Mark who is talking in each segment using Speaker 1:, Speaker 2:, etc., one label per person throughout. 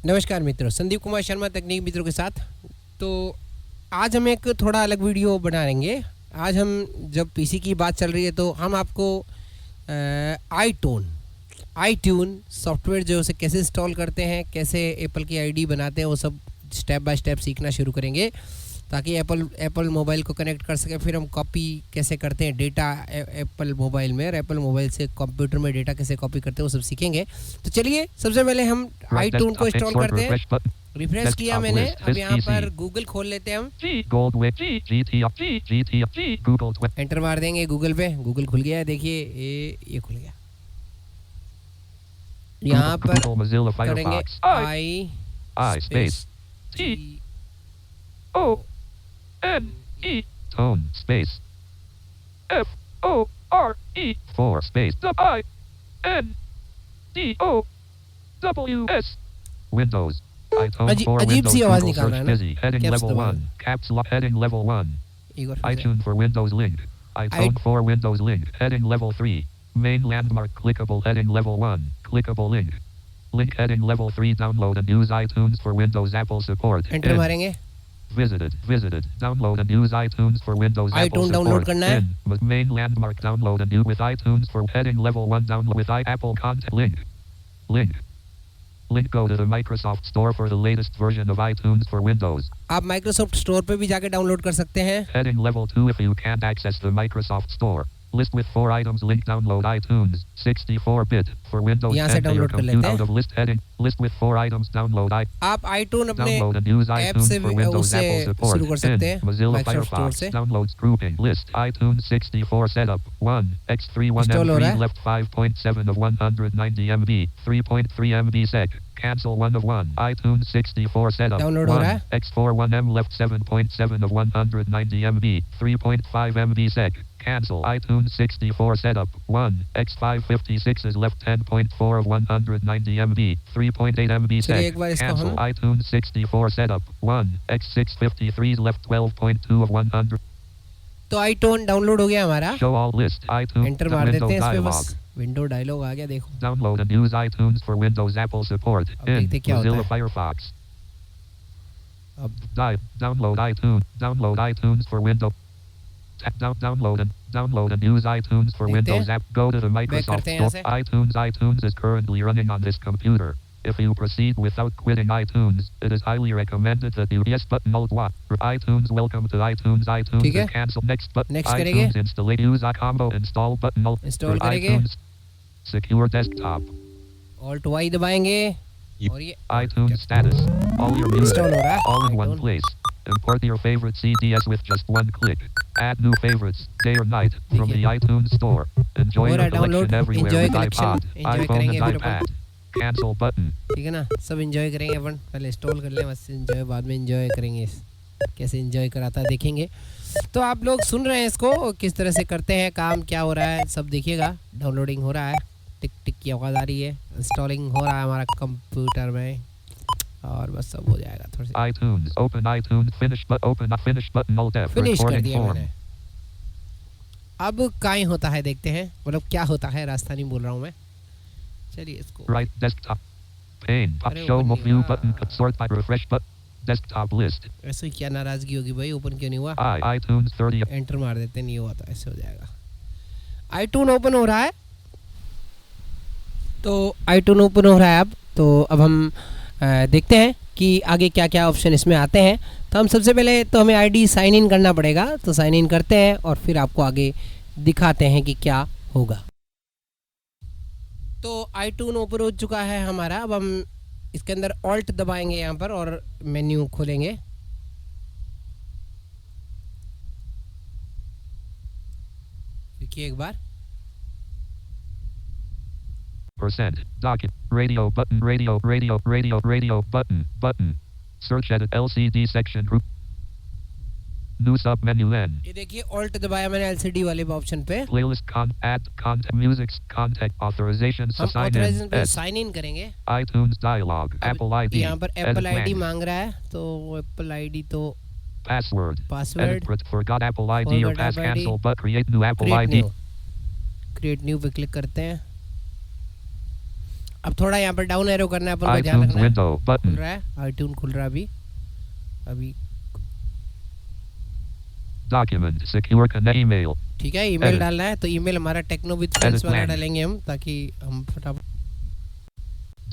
Speaker 1: नमस्कार मित्रों, संदीप कुमार शर्मा तकनीक मित्रों के साथ। तो आज हम एक थोड़ा अलग वीडियो बनाएंगे। आज हम जब पीसी की बात चल रही है तो हम आपको आईट्यून सॉफ्टवेयर जो उसे कैसे इंस्टॉल करते हैं, कैसे एप्पल की आईडी बनाते हैं, वो सब स्टेप बाय स्टेप सीखना शुरू करेंगे ताकि एप्पल मोबाइल को कनेक्ट कर सके। फिर हम कॉपी कैसे करते हैं डेटा एप्पल मोबाइल में, और एप्पल मोबाइल से कंप्यूटर में डेटा कैसे कॉपी करते हैं, वो सब सीखेंगे। तो चलिए सबसे पहले हम आईट्यून को इंस्टॉल करते हैं। रिफ्रेश किया मैंने, अब यहाँ पर गूगल खोल लेते हैं हम। एंटर मार देंगे गूगल पे, गूगल खुल गया है। देखिए ये खुल गया। यहाँ पर करेंगे आई space
Speaker 2: tone space FORE 4 space INDOWS Windows iTone 4
Speaker 1: अजीब
Speaker 2: Windows
Speaker 1: सी आवाज
Speaker 2: Google
Speaker 1: निकाल रहा
Speaker 2: search
Speaker 1: है
Speaker 2: busy heading level 1 caps lock heading level 1 iTunes for Windows link iTone 4 Windows link heading level 3 main landmark clickable heading level 1 clickable link heading level 3 download and use iTunes for Windows Apple support
Speaker 1: enter मारेंगे।
Speaker 2: Visited. Download and use iTunes for Windows Apple
Speaker 1: iTunes
Speaker 2: support.
Speaker 1: Download करना है।
Speaker 2: With main landmark download and use with iTunes for heading level 1 download with Apple content link go to the Microsoft Store for the latest version of iTunes for Windows.
Speaker 1: आप Microsoft store पे भी जाके download कर सकते हैं।
Speaker 2: Heading level 2 if you can't access the Microsoft Store. List with 4 items link download iTunes 64-bit for Windows 10 to your computer out of list heading list with 4 items download
Speaker 1: आप iTunes अपने
Speaker 2: download and use
Speaker 1: app
Speaker 2: iTunes
Speaker 1: से
Speaker 2: for Windows
Speaker 1: उसे
Speaker 2: Apple support
Speaker 1: शुरू कर सकते हैं।
Speaker 2: Mozilla
Speaker 1: Microsoft Store
Speaker 2: Firefox
Speaker 1: से
Speaker 2: downloads grouping list iTunes 64 setup 1 x31 MB left 5.7 of 190 MB 3.3 MB sec cancel 1 of 1 iTunes 64 setup
Speaker 1: download हो रहा है।
Speaker 2: x41M left 7.7 of 190 MB 3.5 MB sec cancel iTunes 64 setup 1 x556 is left 10.4 of 190 MB 3.8 MB sec cancel iTunes 64 setup 1 x653 is left 12.2 of 100
Speaker 1: तो iTunes download हो गया हमारा।
Speaker 2: show all list iTunes
Speaker 1: enter मार देते हैं इस पे, बस विंडो डायलॉग आ गया। देखो
Speaker 2: download and use iTunes for Windows Apple support in Mozilla Firefox
Speaker 1: अब
Speaker 2: download iTunes for Windows download and use iTunes for Windows app. Go to the Microsoft Store. iTunes is currently running on this computer. If you proceed without quitting iTunes, it is highly recommended that you yes button alt what iTunes welcome to iTunes and cancel next button iTunes install use a combo install button alt
Speaker 1: install करेंगे।
Speaker 2: iTunes secure desktop
Speaker 1: Alt Y दबाएंगे और ये
Speaker 2: iTunes status all your music
Speaker 1: install हो रहा है
Speaker 2: all in one place. Import your favorite CDs with just one click. Add new favorites, day or night, from the iTunes Store. Enjoy your collection everywhere with iPod, iPhone and iPad. Cancel button.
Speaker 1: ठीक है ना, सब enjoy करेंगे अपन। पहले install कर लें, बस enjoy बाद में एंजॉय करेंगे। कैसे एंजॉय कराता है देखेंगे। तो आप लोग सुन रहे हैं इसको, किस तरह से करते हैं काम, क्या हो रहा है सब देखिएगा। डाउनलोडिंग हो रहा है, टिक टिक की आवाज़ आ रही है। इंस्टॉलिंग हो रहा है हमारा कंप्यूटर में, और बस सब हो जाएगा। थोड़ी सी
Speaker 2: iTunes open iTunes finish but open finish button alt F
Speaker 1: finish कर दिया
Speaker 2: form.
Speaker 1: मैंने। अब काई होता है देखते हैं, मतलब क्या होता है, राजस्थानी बोल रहा हूँ मैं। चलिए इसको
Speaker 2: right desktop pane pop show more view button sort by refresh but desktop list
Speaker 1: ऐसे ही क्या नाराजगी होगी भाई, ओपन क्यों नहीं हुआ।
Speaker 2: iTunes 30
Speaker 1: एंटर मार देते, नहीं हुआ तो ऐसे हो जाएगा। iTunes ओपन हो रहा है, तो iTunes ओपन हो रहा है अब। तो अब हम देखते हैं कि आगे क्या क्या ऑप्शन इसमें आते हैं। तो हम सबसे पहले तो हमें आईडी साइन इन करना पड़ेगा, तो साइन इन करते हैं और फिर आपको आगे दिखाते हैं कि क्या होगा। तो iTunes ओपन हो चुका है हमारा। अब हम इसके अंदर ऑल्ट दबाएंगे यहाँ पर और मेन्यू खोलेंगे। देखिए एक बार
Speaker 2: percent document radio button search edit LCD section group new sub menu N
Speaker 1: ये देखिए ऑल्ट दबाया मैंने एलसीडी वाले ऑप्शन पे।
Speaker 2: playlist add content music contact authorization
Speaker 1: हम ऑथराइजेशन पे साइन इन करेंगे।
Speaker 2: iTunes dialog Apple ID
Speaker 1: यहाँ पर एप्पल आईडी मांग रहा है, तो एप्पल आईडी तो
Speaker 2: password forgot Apple ID or pass
Speaker 1: Apple
Speaker 2: cancel but create new Apple ID
Speaker 1: create new पे क्लिक करते हैं। अब थोड़ा यहाँ पर डाउन एरो करना है अपन को, ध्यान
Speaker 2: iTunes
Speaker 1: रखना है।
Speaker 2: window
Speaker 1: खुल
Speaker 2: button.
Speaker 1: रहा है, iTunes खुल रहा है अभी अभी।
Speaker 2: Document secure connect email.
Speaker 1: ठीक है, ईमेल
Speaker 2: Edit.
Speaker 1: डालना है तो ईमेल हमारा टेक्नो विद फ्रेंड्स
Speaker 2: Edit
Speaker 1: वाला
Speaker 2: blank.
Speaker 1: डालेंगे हम, ताकि हम फटाफट।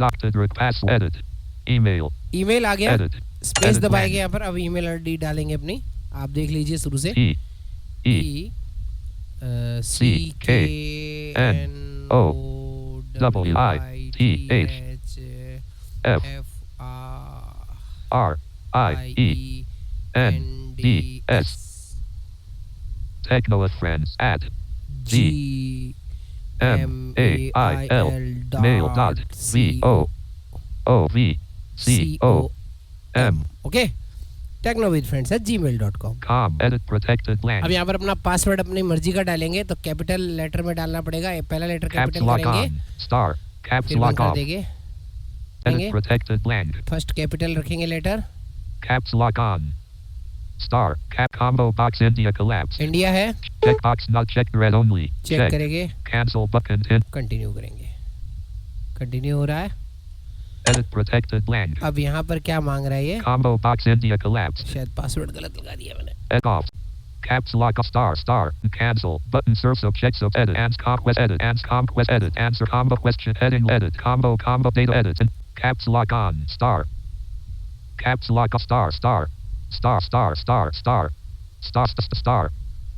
Speaker 2: Doctor pass edit. Email.
Speaker 1: Email आ गया,
Speaker 2: Edit.
Speaker 1: स्पेस
Speaker 2: Edit
Speaker 1: दबाएंगे
Speaker 2: blank.
Speaker 1: यहाँ पर। अब ईमेल आईडी डालेंगे अपनी, आप देख लीजिए शुरू से।
Speaker 2: T E CKNOWITHFRIENDS. Techno with friends at gmail.com.
Speaker 1: Okay, techno with friends @gmail.com।
Speaker 2: Edit protected blank.
Speaker 1: अब यहाँ पर अपना पासवर्ड अपनी मर्जी का डालेंगे, तो कैपिटल लेटर में डालना पड़ेगा। पहला लेटर
Speaker 2: Caps
Speaker 1: कैपिटल
Speaker 2: lock
Speaker 1: करेंगे,
Speaker 2: on. Star. Caps
Speaker 1: फिर बंद
Speaker 2: lock
Speaker 1: कर
Speaker 2: off.
Speaker 1: देंगे।
Speaker 2: Edit protected blank.
Speaker 1: First capital रखेंगे letter,
Speaker 2: Caps lock on. Star. Cap combo box India collapse.
Speaker 1: India है,
Speaker 2: Checkbox not checked red only.
Speaker 1: Check
Speaker 2: Check.
Speaker 1: करेंगे,
Speaker 2: Cancel button in.
Speaker 1: Continue करेंगे। Continue हो रहा है।
Speaker 2: Edit protected blank.
Speaker 1: अब यहाँ पर क्या मांग रहा है ये?
Speaker 2: Combo box India collapse.
Speaker 1: शायद पासवर्ड गलत लगा दिया मैंने।
Speaker 2: Edit off. Caps lock off. Star. Cancel button serve sub check sub edit and conquest edit and conquest edit answer combo question heading edit combo data edit and caps lock on. Star. Caps lock off. Star.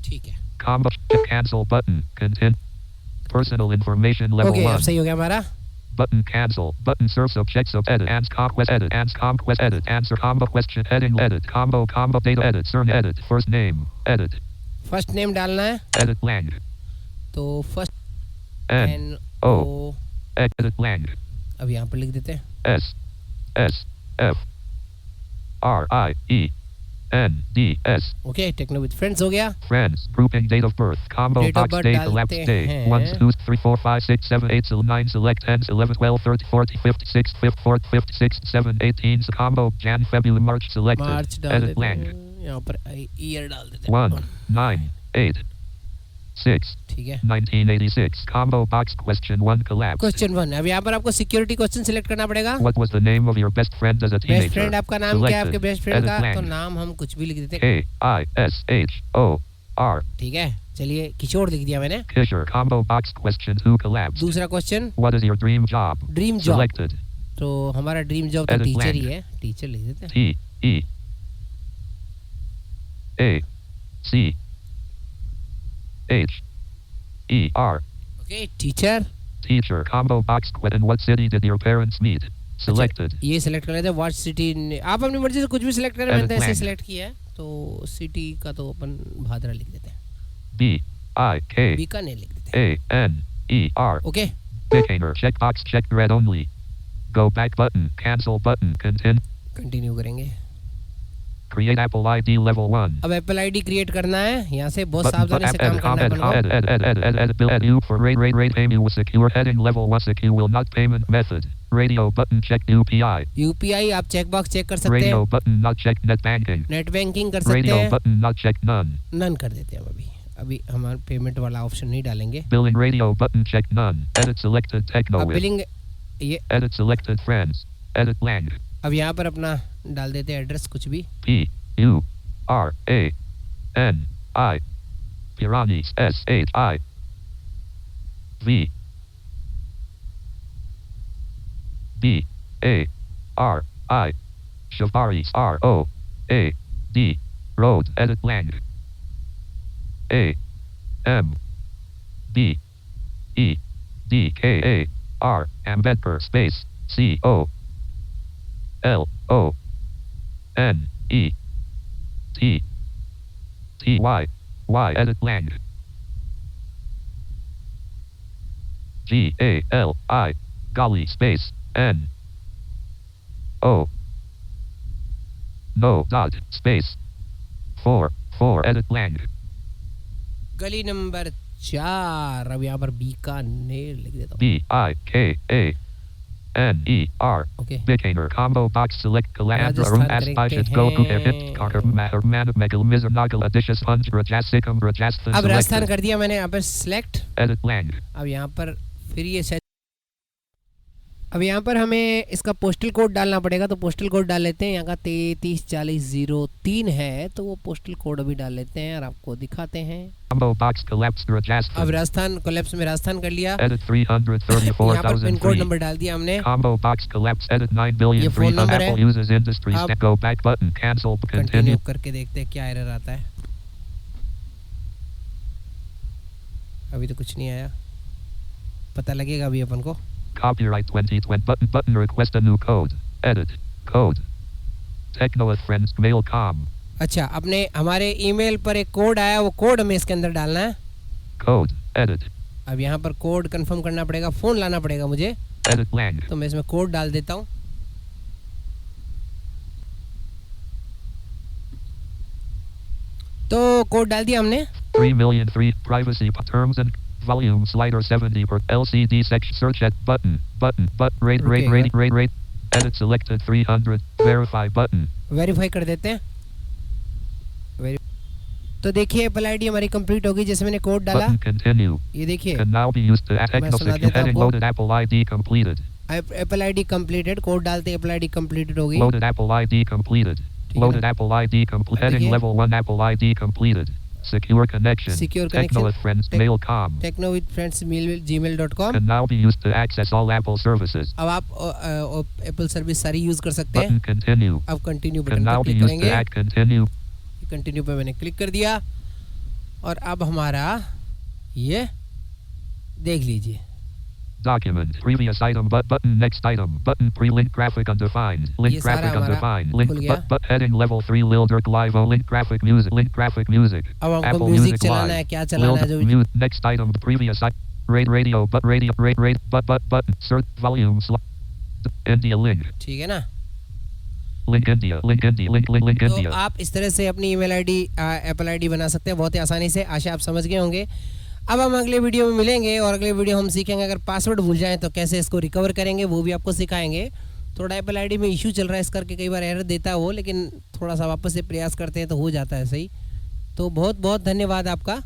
Speaker 1: ठीक है,
Speaker 2: Combo cancel button content personal information level
Speaker 1: okay, अब
Speaker 2: 1
Speaker 1: सही हो गया हमारा।
Speaker 2: button cancel button serve sub check sub edit and conquest edit answer combo question heading edit combo data edit cern edit first name edit
Speaker 1: first name डालना है,
Speaker 2: edit blank
Speaker 1: तो first
Speaker 2: N
Speaker 1: NO,
Speaker 2: edit blank
Speaker 1: अब यहाँ पर लिख देते हैं
Speaker 2: SSFRIENDS
Speaker 1: okay. Techno with friends हो गया।
Speaker 2: friends grouping date of birth combo
Speaker 1: Date of
Speaker 2: box
Speaker 1: birth
Speaker 2: day
Speaker 1: डालते
Speaker 2: collapse day
Speaker 1: हैं।
Speaker 2: 1 2 3 4 5 6 7 8 9 select 10 11 12 13 14 56 54 56 7 18 combo Jan February March selected
Speaker 1: मार्च डाल
Speaker 2: edit
Speaker 1: देते
Speaker 2: blank
Speaker 1: हैं, यहाँ पर ईयर डाल देते हैं
Speaker 2: 1 9 8 6
Speaker 1: ठीक है।
Speaker 2: 1986 combo box question 1 collapse.
Speaker 1: Question 1, अब यहाँ पर आपको सिक्योरिटी क्वेश्चन सिलेक्ट करना पड़ेगा।
Speaker 2: What was the name of your best friend as a teenager?
Speaker 1: Best friend आपका नाम क्या है? आपके
Speaker 2: Selected.
Speaker 1: बेस्ट फ्रेंड
Speaker 2: Edit
Speaker 1: का
Speaker 2: blank.
Speaker 1: तो नाम हम कुछ भी लिख देते हैं,
Speaker 2: KISHOR.
Speaker 1: ठीक है। चलिए, किशोर लिख दिया मैंने।
Speaker 2: Kishore combo box question 2 collapse.
Speaker 1: दूसरा question,
Speaker 2: What is your dream job?
Speaker 1: Dream job,
Speaker 2: Selected.
Speaker 1: तो हमारा ड्रीम जॉब तो
Speaker 2: Edit
Speaker 1: टीचर ही
Speaker 2: blank.
Speaker 1: है, टीचर लिख देते हैं।
Speaker 2: TEACHER.
Speaker 1: Okay, teacher,
Speaker 2: Teacher combo box question. What city did your parents meet? Selected.
Speaker 1: ये select कर लेते हैं। व्हाट सिटी, आप अपनी मर्जी से कुछ भी सिलेक्ट करें, मैंने तो ऐसे सिलेक्ट किया है, तो सिटी का तो अपन भादरा लिख देते हैं, बीकानेर लिख देते हैं।
Speaker 2: BIKANER.
Speaker 1: Okay,
Speaker 2: Bikaner checkbox checked red only. Go back button. Cancel button. Continue.
Speaker 1: Continue करेंगे।
Speaker 2: Create Apple ID level 1.
Speaker 1: अब एप्पल आईडी क्रिएट करना है, यहाँ से बहुत
Speaker 2: Button
Speaker 1: सावधानी से काम करना है अपन को।
Speaker 2: edit bill add you for rate payment with secure heading level 1 secure will not payment method. Radio button check UPI.
Speaker 1: UPI आप चेक बॉक्स चेक कर सकते
Speaker 2: Radio
Speaker 1: हैं,
Speaker 2: button not checked net banking.
Speaker 1: Net banking कर सकते
Speaker 2: Radio
Speaker 1: हैं,
Speaker 2: button not checked none.
Speaker 1: None कर देते हैं हम अभी हमारा पेमेंट वाला ऑप्शन नहीं डालेंगे।
Speaker 2: Billing radio button checked none. Edit selected techno
Speaker 1: अब
Speaker 2: with.
Speaker 1: बिलिंग, ये
Speaker 2: Edit selected friends. Edit blank.
Speaker 1: अब यहाँ पर अपना डाल देते हैं एड्रेस कुछ भी।
Speaker 2: PURANI Pirani SHIVBARI Shavari ROAD Road edit blank AMBEDKAR Ambedkar space COLONETTY edit blank GALI Golly space NO dot space 4 edit blank
Speaker 1: गली नंबर 4, अब यहाँ पर बीकानेर लिख देता हूँ।
Speaker 2: BIKANER
Speaker 1: okay,
Speaker 2: Bikaner combo box select Calandra
Speaker 1: Rajasthan
Speaker 2: Aspicious
Speaker 1: करेंगे
Speaker 2: Goku
Speaker 1: हैं।
Speaker 2: Hit Conquer Mahar Man Megal Mizar Nagal Adishas Punch Rajasikum Rajasthan
Speaker 1: अब राजस्थान
Speaker 2: selected
Speaker 1: कर दिया मैंने यहाँ पर सिलेक्ट।
Speaker 2: edit blank
Speaker 1: अब यहाँ पर फिर ये अब यहाँ पर हमें इसका पोस्टल कोड डालना पड़ेगा, तो पोस्टल कोड डाल लेते हैं। यहाँ का 334003 है, तो वो पोस्टल कोड अभी डाल लेते हैं और आपको दिखाते हैं। अब राजस्थान कोलैप्स में राजस्थान कर लिया। यहाँ पर पिन कोड नंबर डाल दिया हमने। ये फोन नंबर है। अब कंटिन्यू करके देखते हैं क्या एरर आता है। अभी तो कुछ नहीं आया, पता लगेगा अभी अपन को।
Speaker 2: Copyright 2020 button request a new code. Edit code. Techno with friends mail.com.
Speaker 1: अच्छा, अपने हमारे ईमेल पर एक कोड आया, वो कोड हमें इसके अंदर डालना है।
Speaker 2: Code edit.
Speaker 1: अब यहाँ पर कोड कंफर्म करना पड़ेगा, फोन लाना पड़ेगा मुझे।
Speaker 2: Edit lang.
Speaker 1: तो मैं इसमें कोड डाल देता हूँ। तो कोड डाल दिया हमने।
Speaker 2: 3,000,003 privacy terms and volume slider 70 per LCD section search at button rate edit selected 300 verify button
Speaker 1: verify कर देते हैं। तो देखिए एप्पल आईडी हमारी कंप्लीट हो गई, जैसे मैंने कोड डाला। ये देखिए एप्पल आईडी कंप्लीटेड, कोड डालते एप्पल आईडी कंप्लीटेड हो गई।
Speaker 2: loaded Apple ID completed heading level 1 Apple ID completed secure connection Techno with friends mail.com
Speaker 1: Techno with friends gmail.com
Speaker 2: can now be used to access all Apple services।
Speaker 1: अब आप Apple service सारी use कर सकते हैं।
Speaker 2: continue
Speaker 1: अब continue
Speaker 2: button पर click करेंगे।
Speaker 1: Continue पे मैंने क्लिक कर दिया और अब हमारा ये देख लीजिए।
Speaker 2: Document previous item button next item button pre-link graphic undefined link graphic undefined link but heading level 3 Lil Durk live link graphic music
Speaker 1: अब हमको म्यूजिक चलाना है, क्या चलाना है जो
Speaker 2: mute next item previous radio button search volume India link
Speaker 1: ठीक है ना।
Speaker 2: link India
Speaker 1: तो आप इस तरह से अपनी ईमेल आईडी एप्पल आईडी बना सकते हैं बहुत ही आसानी से। आशा आप समझ गए होंगे। अब हम अगले वीडियो में मिलेंगे और अगले वीडियो हम सीखेंगे अगर पासवर्ड भूल जाएं तो कैसे इसको रिकवर करेंगे, वो भी आपको सिखाएंगे। थोड़ा एप्पल आईडी में इशू चल रहा है, इस करके कई बार एरर देता है वो, लेकिन थोड़ा सा वापस से प्रयास करते हैं तो हो जाता है सही। तो बहुत बहुत धन्यवाद आपका।